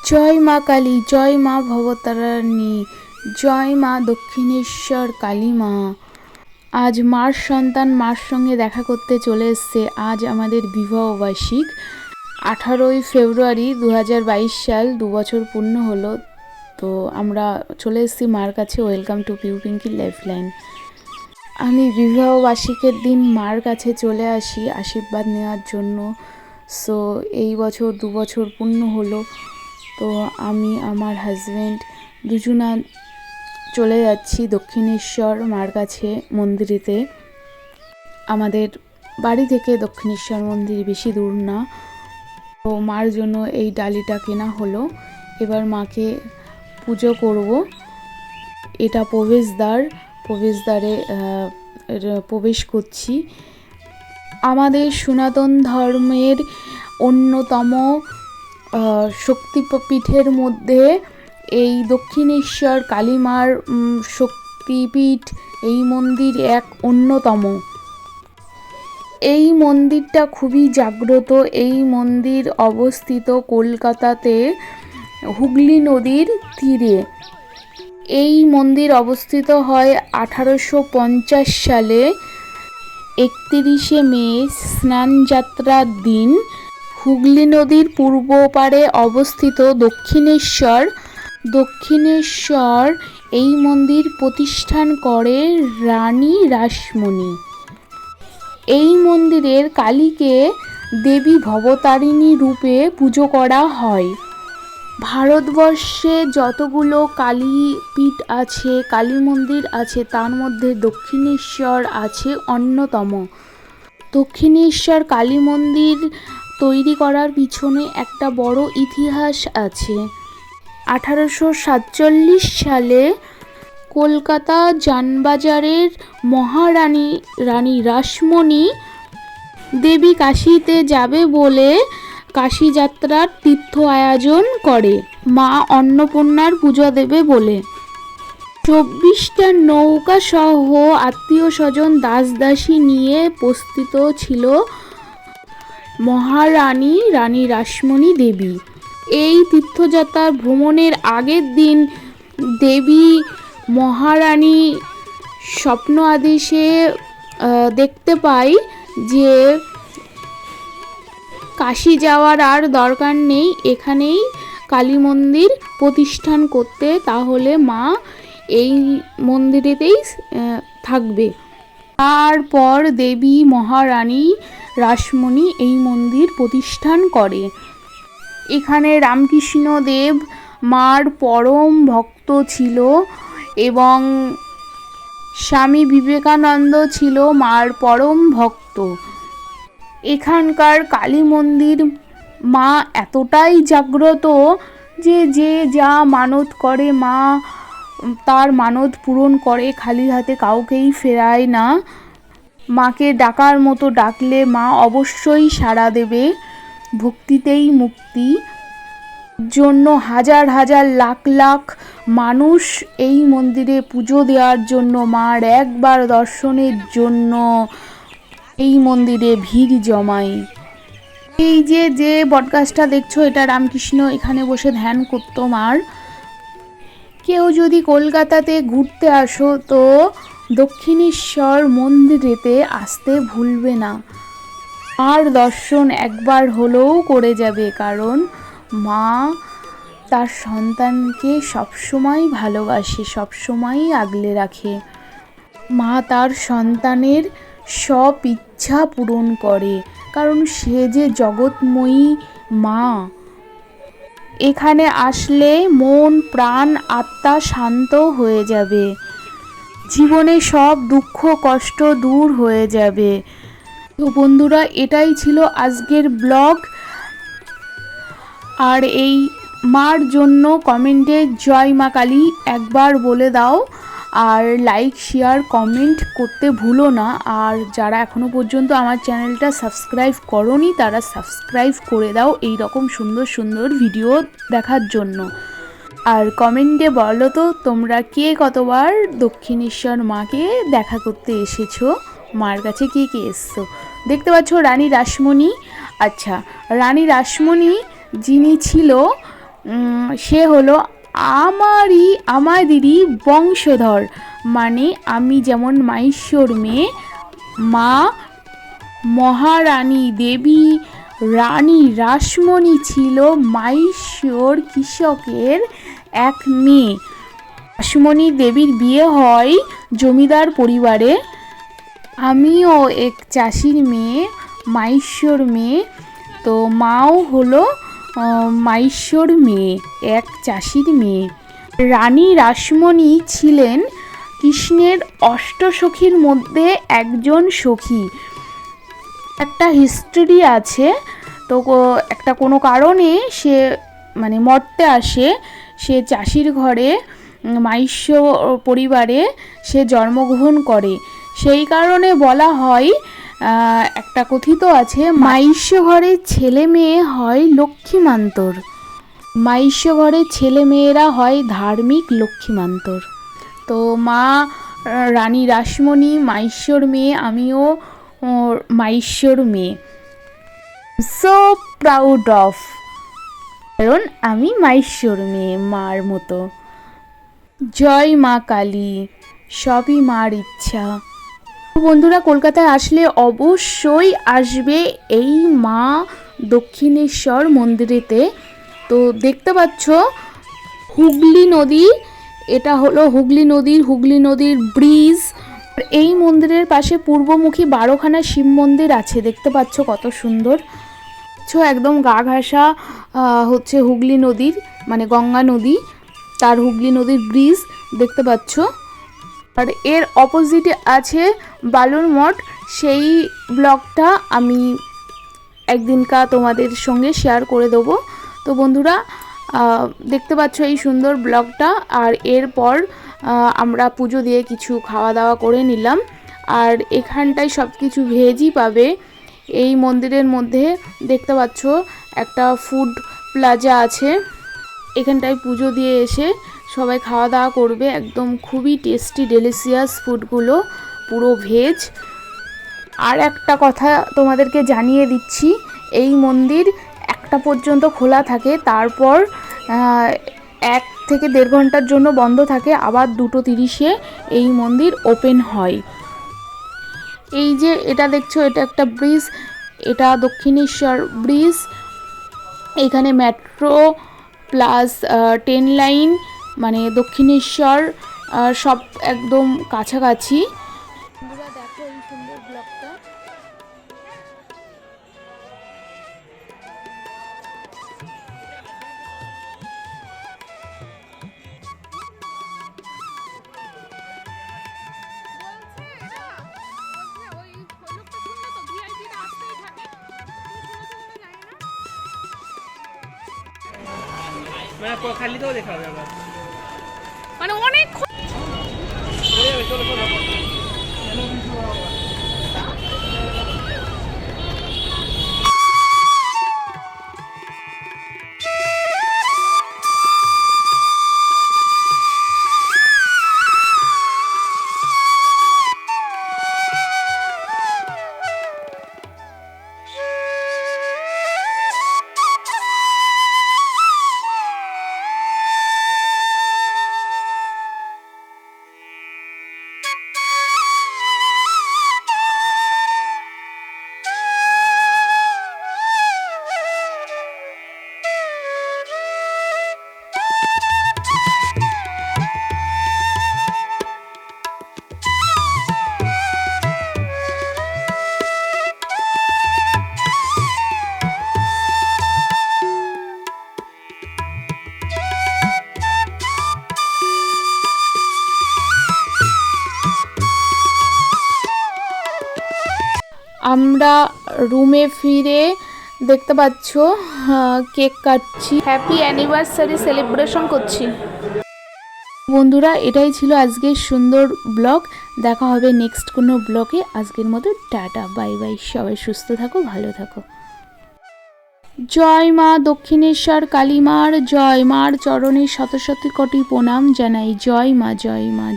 জয় মা কালী, জয় মা ভবতারিণী, জয় মা দক্ষিণেশ্বর কালী মা। আজ মার সন্তান মার সঙ্গে দেখা করতে চলে এসছে। আজ আমাদের বিবাহ বার্ষিক 18ই ফেব্রুয়ারি 2022 সাল, 2 বছর পূর্ণ হলো। তো আমরা চলে এসেছি মার কাছে। Welcome to Piu Pinki life line. আমি বিবাহ বার্ষিকের দিন মার কাছে চলে আসি আশীর্বাদ নেওয়ার জন্য। সো এই বছর 2 বছর পূর্ণ হলো। তো আমি আমার হাজব্যান্ড দুজনা চলে যাচ্ছি দক্ষিণেশ্বর মার কাছে মন্দিরেতে। আমাদের বাড়ি থেকে দক্ষিণেশ্বর মন্দির বেশি দূর না। তো মার জন্য এই ডালিটা কেনা হলো। এবার মাকে পুজো করব। এটা প্রবেশদ্বারে প্রবেশ করছি। আমাদের সনাতন ধর্মের অন্যতম শক্তিপীঠের মধ্যে এই দক্ষিণেশ্বর কালী মার শক্তিপীঠ, এই মন্দির এক অন্যতম। এই মন্দিরটা খুবই জাগ্রত। এই মন্দির অবস্থিত কলকাতাতে হুগলি নদীর তীরে। এই মন্দির অবস্থিত হয় 1850 সালে 31শে মে স্নানযাত্রার দিন। হুগলি নদীর পূর্ব পাড়ে অবস্থিত দক্ষিণেশ্বর এই মন্দির প্রতিষ্ঠান করে রানী রাসমণি। এই মন্দিরের কালীকে দেবী ভবতারিণী রূপে পুজো করা হয়। ভারতবর্ষে যতগুলো কালীপীঠ আছে, কালী মন্দির আছে, তার মধ্যে দক্ষিণেশ্বর আছে অন্যতম। দক্ষিণেশ্বর কালী মন্দির তৈরি করার পিছনে একটা বড় ইতিহাস আছে। 1847 সালে কলকাতা জানবাজারের মহারানী রানী রাসমণি দেবী কাশীতে যাবে বলে কাশী যাত্রার তীর্থ আয়োজন করে মা অন্নপূর্ণার পুজো দেবে বলে। 24টা নৌকা সহ আত্মীয় স্বজন দাসদাসী নিয়ে প্রস্তুত ছিল মহারানী রানী রাসমণি দেবী। এই তীর্থযাত্রা ভ্রমণের আগের দিন দেবী মহারানী স্বপ্ন আদেশে দেখতে পাই যে কাশী যাওয়ার আর দরকার নেই, এখানেই কালী মন্দির প্রতিষ্ঠান করতে, তাহলে মা এই মন্দিরেতেই থাকবে। তারপর দেবী মহারানী রাসমণি এই মন্দির প্রতিষ্ঠান করে। এখানে রামকৃষ্ণ দেব মার পরম ভক্ত ছিল এবং স্বামী বিবেকানন্দ ছিল মার পরম ভক্ত। এখানকার কালী মন্দির মা এতটাই জাগ্রত যে যে যা মানত করে মা তার মানত পূরণ করে, খালি হাতে কাউকেই ফেরায় না। মাকে ডাকার মতো ডাকলে মা অবশ্যই সাড়া দেবে। ভক্তিতেই মুক্তি জন্য হাজার হাজার লাখ লাখ মানুষ এই মন্দিরে পুজো দেওয়ার জন্য, মার একবার দর্শনের জন্য এই মন্দিরে ভিড় জমায়। এই যে বটগাছটা দেখছো, এটা রামকৃষ্ণ এখানে বসে ধ্যান করতো মার। কেউ যদি কলকাতাতে ঘুরতে আসো তো দক্ষিণেশ্বর মন্দিরেতে আসতে ভুলবে না। আর দর্শন একবার হলেও করে যাবে, কারণ মা তার সন্তানকে সবসময় ভালোবাসে, সবসময়ই আগলে রাখে। মা তার সন্তানের সব ইচ্ছা পূরণ করে, কারণ সে যে জগৎময়ী মা। এখানে আসলে মন প্রাণ আত্মা শান্ত হয়ে যাবে, জীবনে সব দুঃখ কষ্ট দূর হয়ে যাবে। তো বন্ধুরা, এটাই ছিল আজকের ব্লগ। আর এই মার জন্য কমেন্টে জয় মা কালী একবার বলে দাও, আর লাইক শেয়ার কমেন্ট করতে ভুলো না। আর যারা এখনও পর্যন্ত আমার চ্যানেলটা সাবস্ক্রাইব করোনি তারা সাবস্ক্রাইব করে দাও এই রকম সুন্দর সুন্দর ভিডিও দেখার জন্য। আর কমেন্টে বলো তো তোমরা কে কতবার দক্ষিণেশ্বর মাকে দেখা করতে এসেছো, মার কাছে কে কে এসছো। দেখতে পাচ্ছ রানী রাসমণি। আচ্ছা, রানী রাসমণি যিনি ছিল সে হলো আমাদেরই বংশধর, মানে আমি যেমন মাইশ্বর মেয়ে, মা মহারানী দেবী রানী রাসমণি ছিল মাইশ্বর কৃষকের এক মেয়ে। রাসমণি দেবীর বিয়ে হয় জমিদার পরিবারে। আমিও এক চাষির মেয়ে, মাইশ্বর মেয়ে, তো মাও হলো মাইশ্বর মেয়ে, এক চাষির মেয়ে। রানী রাসমণি ছিলেন কৃষ্ণের অষ্টসখীর মধ্যে একজন সখী। একটা হিস্ট্রি আছে, তো একটা কোনো কারণে সে মানে মরতে আসে, সে চাষির ঘরে মাইশ্য পরিবারে সে জন্মগ্রহণ করে। সেই কারণে বলা হয়, একটা কথিত আছে, মাইশ্য ঘরের ছেলে মেয়ে হয় লক্ষ্মীমান্তর, মাইশ্য ঘরের ছেলে মেয়েরা হয় ধার্মিক লক্ষ্মীমান্তর। তো মা রানী রাসমণি মাইশ্বর মেয়ে, আমিও মাইশ্বর মেয়ে। সো প্রাউড অফ, কারণ আমি মাইশ্বর মেয়ে মার মতো। জয় মা কালী, সবই মার ইচ্ছা। বন্ধুরা, কলকাতায় আসলে অবশ্যই আসবে এই মা দক্ষিণেশ্বর মন্দিরেতে। তো দেখতে পাচ্ছ হুগলি নদী, এটা হলো হুগলি নদীর ব্রিজ। এই মন্দিরের পাশে পূর্বমুখী 12খানা শিব মন্দির আছে, দেখতে পাচ্ছ কত সুন্দর। একদম গা ঘাসা হচ্ছে হুগলি নদীর, মানে গঙ্গা নদী, তার হুগলি নদীর ব্রিজ দেখতে পাচ্ছ। আর এর অপোজিটে আছে বালুর মঠ। সেই ব্লগটা আমি একদিনকা তোমাদের সঙ্গে শেয়ার করে দেবো। তো বন্ধুরা, দেখতে পাচ্ছ এই সুন্দর ব্লগটা। আর এরপর আমরা পুজো দিয়ে কিছু খাওয়া দাওয়া করে নিলাম। আর এখানটায় সব কিছু ভেজই পাবে। এই মন্দিরের মধ্যে দেখতে পাচ্ছ একটা ফুড প্লাজা আছে, এখানটায় পুজো দিয়ে এসে সবাই খাওয়া দাওয়া করবে। একদম খুবই টেস্টি ডেলিশিয়াস ফুডগুলো, পুরো ভেজ। আর একটা কথা তোমাদেরকে জানিয়ে দিচ্ছি, এই মন্দির 1টা পর্যন্ত খোলা থাকে, তারপর 1 থেকে 1.5 ঘন্টার জন্য বন্ধ থাকে, আবার 2:30-এ এই মন্দির ওপেন হয়। এই যে এটা দেখছো, এটা একটা ব্রিজ, এটা দক্ষিণেশ্বর ব্রিজ। এখানে মেট্রো প্লাস ট্রেন লাইন, মানে দক্ষিণেশ্বর সব একদম কাছাকাছি। বন্ধুরা দেখো এই সুন্দর ব্লগটা। মানে খালি তো দেখা হবে আবার, মানে অনেক চলো চলো। আমরা রুমে ফিরে দেখতে পাচ্ছ কেক কাটছি, হ্যাপি অ্যানিভার্সারি সেলিব্রেশন করছি। বন্ধুরা, এটাই ছিল আজকের সুন্দর ব্লগ। দেখা হবে নেক্সট কোনো ব্লগে। আজকের মতো টাটা, বাই বাই। সবাই সুস্থ থাকো, ভালো থাকো। জয় মা দক্ষিণেশ্বর কালী মার, জয় মার চরণে শত শত কোটি প্রণাম জানাই। জয় মা, জয় মা।